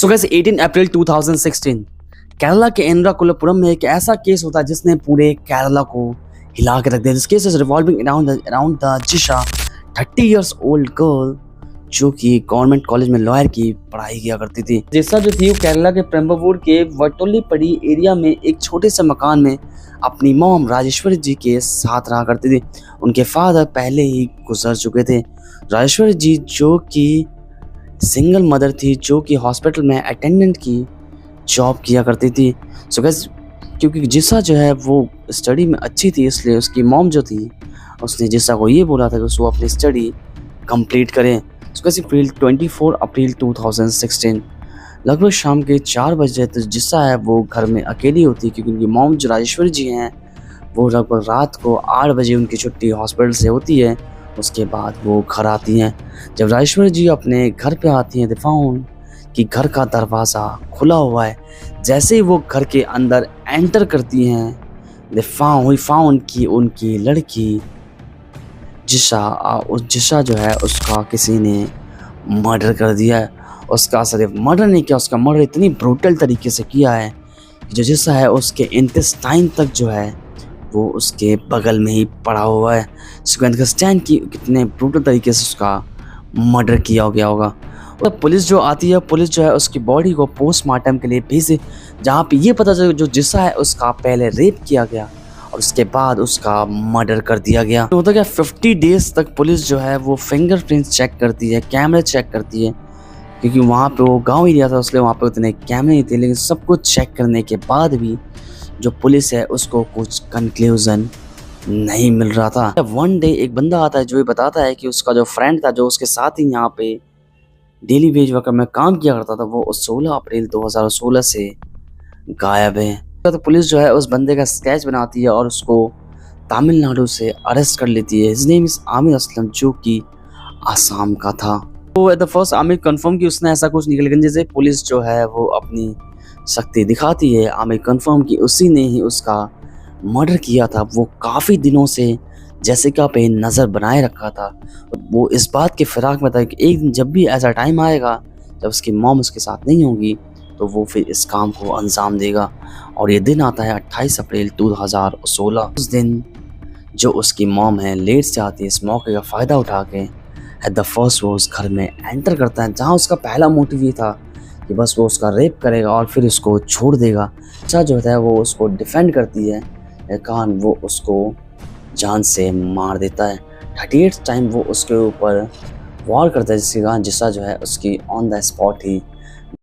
So guys 18 अप्रैल 2016 केरला के एर्नाकुलम में एक ऐसा केस होता है जिसने पूरे केरला को हिला के रख दिया। This case is revolving around the Jisha 30 years old girl जो कि गवर्नमेंट कॉलेज में लॉयर की पढ़ाई किया करती थी। जिशा जो थी वो केरला के पेम्बावूर के वटोलीपड़ी एरिया में एक छोटे से मकान में अपनी मॉम राजेश्वरी जी के साथ रहा करती थी। उनके फादर पहले ही गुजर चुके थे। राजेश्वरी जी जो कि सिंगल मदर थी, जो कि हॉस्पिटल में अटेंडेंट की जॉब किया करती थी। सो गाइस क्योंकि जिशा जो है वो स्टडी में अच्छी थी, इसलिए उसकी मॉम जो थी उसने जिशा को ये बोला था कि वो अपनी स्टडी कंप्लीट करें। सो गाइस 24 अप्रैल 2016 लगभग शाम के 4 बजे तो जिशा है वो घर में अकेली होती है, क्योंकि उनकी मॉम जो राजेश्वरी जी हैं वो लगभग रात को 8 बजे उनकी छुट्टी हॉस्पिटल से होती है। उसके बाद वो घर आती हैं। जब राजेश्वरी जी अपने घर पे आती हैं, दे फाउंड कि घर का दरवाज़ा खुला हुआ है। जैसे ही वो घर के अंदर एंटर करती हैं, दे फाउंड कि उनकी लड़की जिशा जो है उसका किसी ने मर्डर कर दिया है। उसका सिर्फ मर्डर नहीं किया, उसका मर्डर इतनी ब्रूटल तरीके से किया है कि जो जिशा है उसके इंटेस्टाइन तक जो है वो उसके बगल में ही पड़ा हुआ है। सो अंडरस्टैंड कि कितने ब्रूटल तरीके से उसका मर्डर किया गया होगा। और पुलिस जो आती है, पुलिस जो है उसकी बॉडी को पोस्टमार्टम के लिए भेजे, जहाँ पे ये पता चला जो जिशा है उसका पहले रेप किया गया और उसके बाद उसका मर्डर कर दिया गया। तो होता क्या 50 डेज तक पुलिस जो है वो फिंगरप्रिंट्स चेक करती है, कैमरे चेक करती है, क्योंकि वहाँ पे वो गाँव एरिया था इसलिए वहाँ पे उतने कैमरे नहीं थे। लेकिन सब कुछ चेक करने के बाद भी जो पुलिस है उसको कुछ कंक्लूजन नहीं मिल रहा था। वन डे एक बंदा आता है जो ये बताता है कि उसका जो फ्रेंड था जो उसके साथ ही यहाँ पे डेली वेज वर्कर में काम किया करता था, वो 16 अप्रैल 2016 से गायब है। तो पुलिस जो है उस बंदे का स्केच बनाती है और उसको तमिलनाडु से अरेस्ट कर लेती है। His name is Aamir Aslam, जो कि आसाम का था। तो at the first Aamir confirm कि उसने ऐसा कुछ नहीं किया, लेकिन जैसे पुलिस जो है वो अपनी शक्ति दिखाती है, आमिर कंफर्म कि उसी ने ही उसका मर्डर किया था। वो काफ़ी दिनों से जेसिका पे नज़र बनाए रखा था। वो इस बात के फिराक में था कि एक दिन जब भी ऐसा टाइम आएगा जब उसकी मॉम उसके साथ नहीं होगी तो वो फिर इस काम को अंजाम देगा। और ये दिन आता है 28 अप्रैल 2016। उस दिन जो उसकी मॉम है लेट से आती है, इस मौके का फ़ायदा उठा के एट द फर्स्ट वो उस घर में एंटर करता है, जहाँ उसका पहला मोटिव ये था कि बस वो उसका रेप करेगा और फिर उसको छोड़ देगा। अच्छा जो होता है वो उसको डिफेंड करती है, कान वो उसको जान से मार देता है। 38 टाइम वो उसके ऊपर वार करता है, जिसके कारण जिशा जो है उसकी ऑन द स्पॉट ही